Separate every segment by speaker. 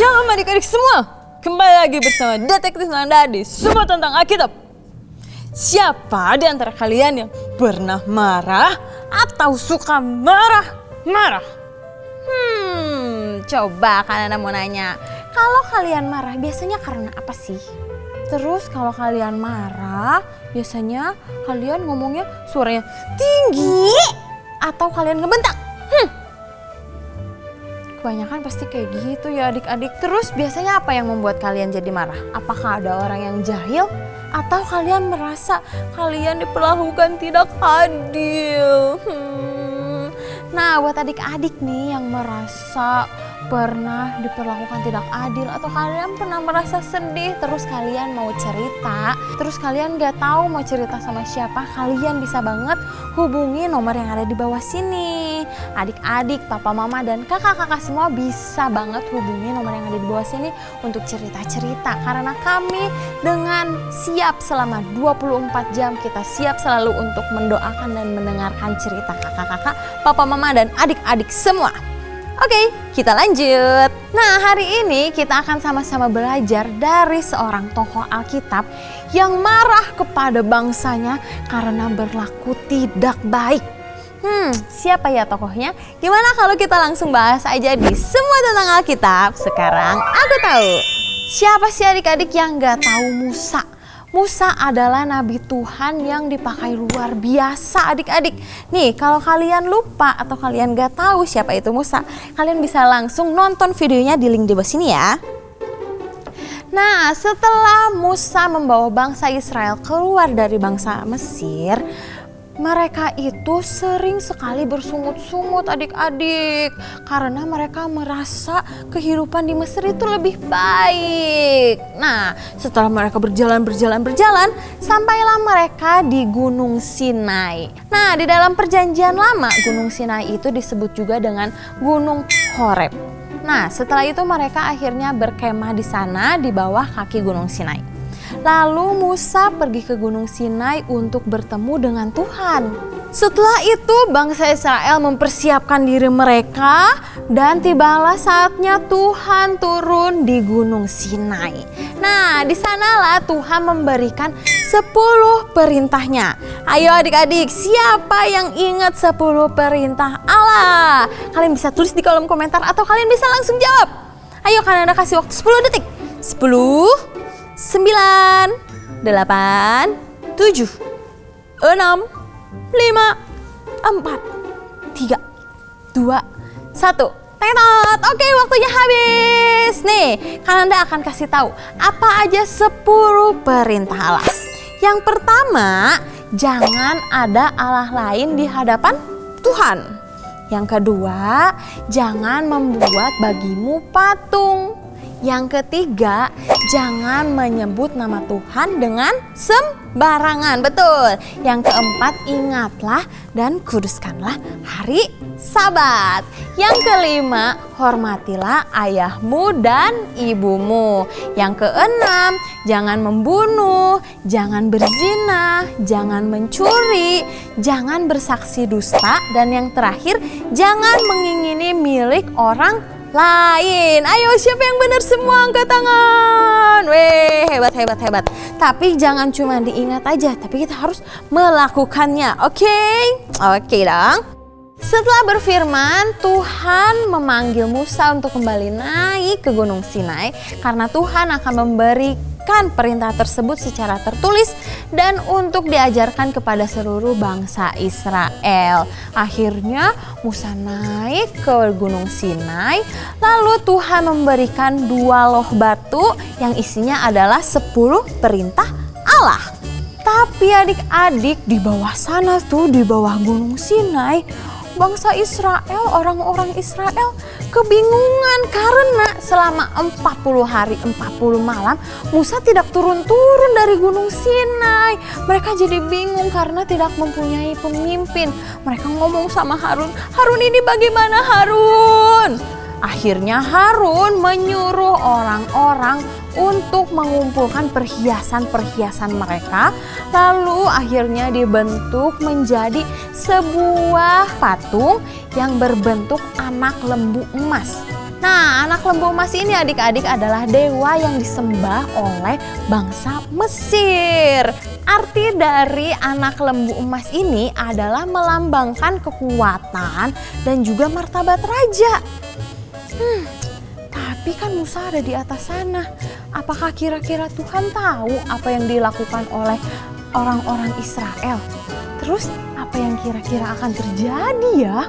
Speaker 1: Shalom adik-adik semua, kembali lagi bersama Detektif Nanda di Semua Tentang Alkitab. Siapa di antara kalian yang pernah marah atau suka marah-marah?
Speaker 2: Coba kalian mau nanya, kalau kalian marah biasanya karena apa sih? Terus kalau kalian marah, biasanya kalian ngomongnya suaranya tinggi atau kalian ngebentak? Kebanyakan pasti kayak gitu ya adik-adik. Terus biasanya apa yang membuat kalian jadi marah? Apakah ada orang yang jahil? Atau kalian merasa kalian diperlakukan tidak adil? Nah, buat adik-adik nih yang merasa pernah diperlakukan tidak adil atau kalian pernah merasa sedih terus kalian mau cerita, terus kalian gak tahu mau cerita sama siapa, kalian bisa banget hubungi nomor yang ada di bawah sini. Adik-adik, papa, mama, dan kakak-kakak semua bisa banget hubungi nomor yang ada di bawah sini untuk cerita-cerita. Karena kami dengan siap selama 24 jam kita siap selalu untuk mendoakan dan mendengarkan cerita kakak-kakak, papa, mama, dan adik-adik semua. Oke, kita lanjut. Nah, hari ini kita akan sama-sama belajar dari seorang tokoh Alkitab yang marah kepada bangsanya karena berlaku tidak baik. Siapa ya tokohnya? Gimana kalau kita langsung bahas aja di Semua Tentang Alkitab. Sekarang aku tahu. Siapa sih adik-adik yang gak tahu Musa? Musa adalah nabi Tuhan yang dipakai luar biasa adik-adik. Nih kalau kalian lupa atau kalian gak tahu siapa itu Musa, kalian bisa langsung nonton videonya di link di bawah sini ya. Nah, setelah Musa membawa bangsa Israel keluar dari bangsa Mesir, mereka itu sering sekali bersungut-sungut adik-adik karena mereka merasa kehidupan di Mesir itu lebih baik. Nah, setelah mereka berjalan, sampailah mereka di Gunung Sinai. Nah, di dalam perjanjian lama, Gunung Sinai itu disebut juga dengan Gunung Horeb. Nah, setelah itu mereka akhirnya berkemah di sana di bawah kaki Gunung Sinai. Lalu Musa pergi ke Gunung Sinai untuk bertemu dengan Tuhan. Setelah itu bangsa Israel mempersiapkan diri mereka dan tibalah saatnya Tuhan turun di Gunung Sinai. Nah, di sanalah Tuhan memberikan 10 perintahnya. Ayo adik-adik, siapa yang ingat 10 perintah Allah? Kalian bisa tulis di kolom komentar atau kalian bisa langsung jawab. Ayo, kalian ada kasih waktu 10 detik. 10, 9, 8, 7, 6, 5, 4, 3, 2, 1. Tetot. Oke, waktunya habis. Nih, Kananda akan kasih tahu apa aja 10 perintah Allah. Yang pertama, jangan ada Allah lain di hadapan Tuhan. Yang kedua, jangan membuat bagimu patung. Yang ketiga, jangan menyebut nama Tuhan dengan sembarangan. Betul. Yang keempat, ingatlah dan kuduskanlah hari Sabat. Yang kelima, hormatilah ayahmu dan ibumu. Yang keenam, jangan membunuh, jangan berzina, jangan mencuri, jangan bersaksi dusta. Dan yang terakhir, jangan mengingini milik orang lain. Ayo, siapa yang benar semua angkat tangan. Weh, hebat. Tapi jangan cuma diingat aja, tapi kita harus melakukannya. Oke dong. Setelah berfirman, Tuhan memanggil Musa untuk kembali naik ke Gunung Sinai karena Tuhan akan memberikan perintah tersebut secara tertulis dan untuk diajarkan kepada seluruh bangsa Israel. Akhirnya Musa naik ke Gunung Sinai, lalu Tuhan memberikan 2 loh batu yang isinya adalah 10 perintah Allah. Tapi adik-adik, di bawah sana tuh, di bawah Gunung Sinai, bangsa Israel, orang-orang Israel kebingungan karena selama 40 hari 40 malam Musa tidak turun-turun dari Gunung Sinai. Mereka jadi bingung karena tidak mempunyai pemimpin. Mereka ngomong sama Harun, "Harun, ini bagaimana Harun?" Akhirnya Harun menyuruh orang-orang untuk mengumpulkan perhiasan-perhiasan mereka. Lalu akhirnya dibentuk menjadi sebuah patung yang berbentuk anak lembu emas. Nah, anak lembu emas ini adik-adik adalah dewa yang disembah oleh bangsa Mesir. Arti dari anak lembu emas ini adalah melambangkan kekuatan dan juga martabat raja. Tapi kan Musa ada di atas sana. Apakah kira-kira Tuhan tahu apa yang dilakukan oleh orang-orang Israel? Terus apa yang kira-kira akan terjadi ya?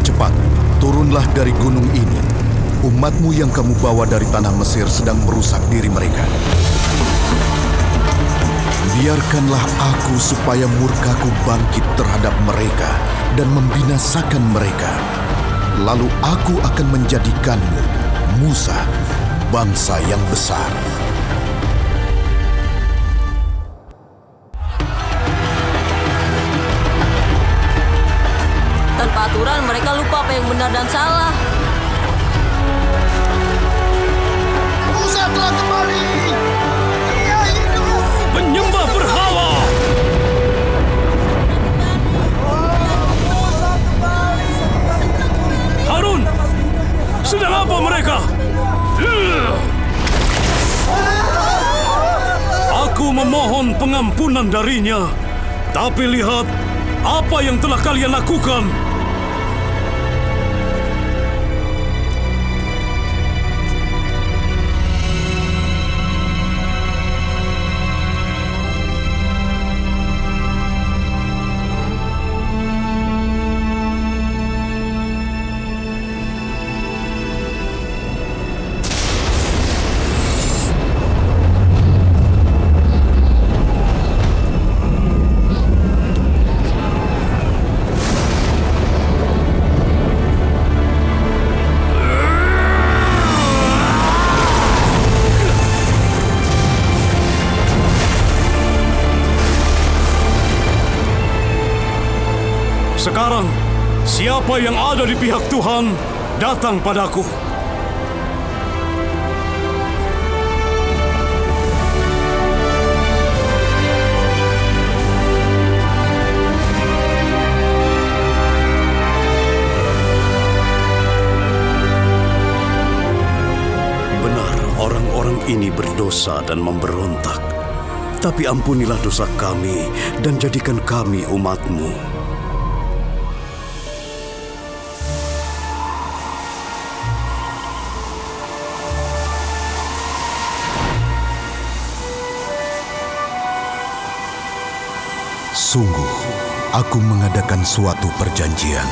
Speaker 3: Cepat, turunlah dari gunung ini. Umatmu yang kamu bawa dari tanah Mesir sedang merusak diri mereka. Biarkanlah aku supaya murkaku bangkit terhadap mereka dan membinasakan mereka. Lalu aku akan menjadikanmu, Musa, bangsa yang besar.
Speaker 4: Tanpa aturan mereka lupa apa yang benar dan salah.
Speaker 3: Musa telah kembali. Ia hidup.
Speaker 5: Penyembah berhala. Harun, sedang apa mereka? Aku memohon pengampunan darinya. Tapi lihat apa yang telah kalian lakukan. Sekarang, siapa yang ada di pihak Tuhan, datang padaku. Benar, orang-orang ini berdosa dan memberontak. Tapi ampunilah dosa kami dan jadikan kami umat-Mu.
Speaker 3: Sungguh, aku mengadakan suatu perjanjian.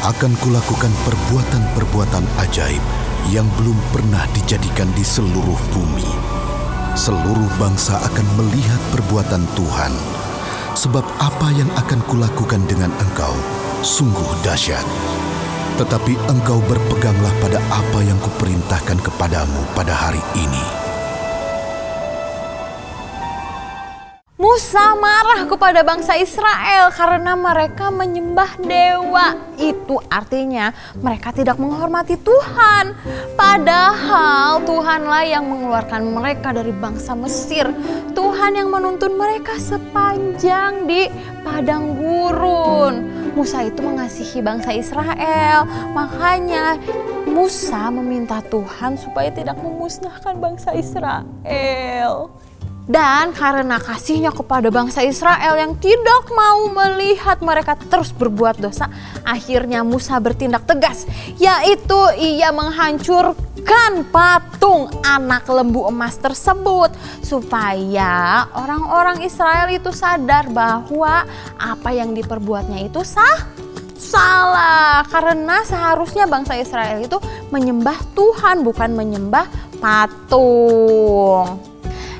Speaker 3: Akan kulakukan perbuatan-perbuatan ajaib yang belum pernah dijadikan di seluruh bumi. Seluruh bangsa akan melihat perbuatan Tuhan. Sebab apa yang akan kulakukan dengan engkau sungguh dahsyat. Tetapi engkau berpeganglah pada apa yang kuperintahkan kepadamu pada hari ini.
Speaker 2: Musa marah kepada bangsa Israel karena mereka menyembah dewa. Itu artinya mereka tidak menghormati Tuhan. Padahal Tuhanlah yang mengeluarkan mereka dari bangsa Mesir. Tuhan yang menuntun mereka sepanjang di padang gurun. Musa itu mengasihi bangsa Israel. Makanya Musa meminta Tuhan supaya tidak memusnahkan bangsa Israel. Dan karena kasihnya kepada bangsa Israel yang tidak mau melihat mereka terus berbuat dosa, akhirnya Musa bertindak tegas, yaitu ia menghancurkan patung anak lembu emas tersebut supaya orang-orang Israel itu sadar bahwa apa yang diperbuatnya itu salah. Karena seharusnya bangsa Israel itu menyembah Tuhan, bukan menyembah patung.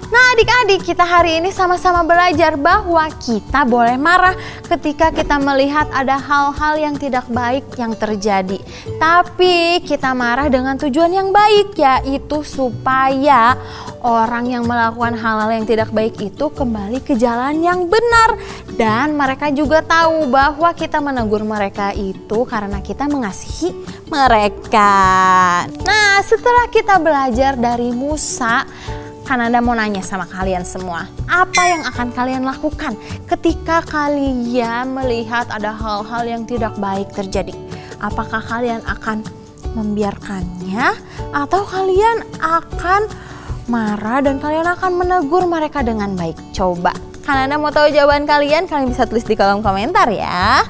Speaker 2: Nah adik-adik, kita hari ini sama-sama belajar bahwa kita boleh marah ketika kita melihat ada hal-hal yang tidak baik yang terjadi. Tapi kita marah dengan tujuan yang baik, yaitu supaya orang yang melakukan hal-hal yang tidak baik itu kembali ke jalan yang benar. Dan mereka juga tahu bahwa kita menegur mereka itu karena kita mengasihi mereka. Nah setelah kita belajar dari Musa, Kananda mau nanya sama kalian semua, apa yang akan kalian lakukan ketika kalian melihat ada hal-hal yang tidak baik terjadi? Apakah kalian akan membiarkannya atau kalian akan marah dan kalian akan menegur mereka dengan baik? Coba, Kananda mau tahu jawaban kalian bisa tulis di kolom komentar ya.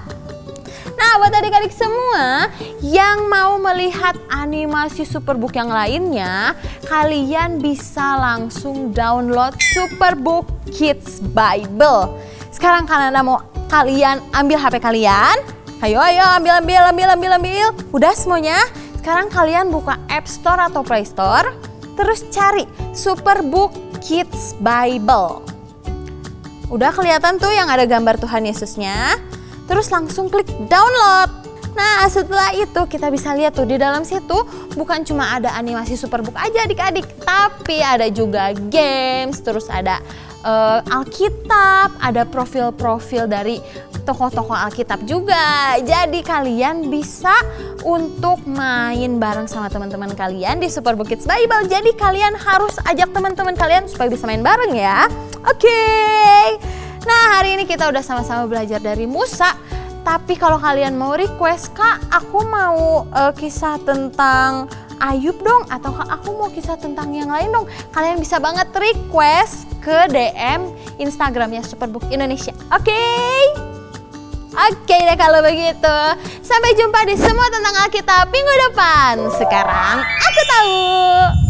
Speaker 2: Nah, buat adik-adik semua yang mau melihat animasi Superbook yang lainnya, kalian bisa langsung download Superbook Kids Bible. Sekarang Kananda mau kalian ambil HP kalian. Ayo ambil. Udah semuanya? Sekarang kalian buka App Store atau Play Store, terus cari Superbook Kids Bible. Udah kelihatan tuh yang ada gambar Tuhan Yesusnya. Terus langsung klik download. Nah, setelah itu kita bisa lihat tuh di dalam situ bukan cuma ada animasi Superbook aja adik-adik, tapi ada juga games, terus ada Alkitab, ada profil-profil dari tokoh-tokoh Alkitab juga. Jadi kalian bisa untuk main bareng sama teman-teman kalian di Superbook Kids Bible. Jadi kalian harus ajak teman-teman kalian supaya bisa main bareng ya. Oke. Nah, hari ini kita udah sama-sama belajar dari Musa. Tapi kalau kalian mau request, Kak, aku mau kisah tentang Ayub dong, atau Kak, aku mau kisah tentang yang lain dong. Kalian bisa banget request ke DM Instagramnya Superbook Indonesia. Oke deh kalau begitu. Sampai jumpa di Semua Tentang Alkitab minggu depan. Sekarang aku tahu.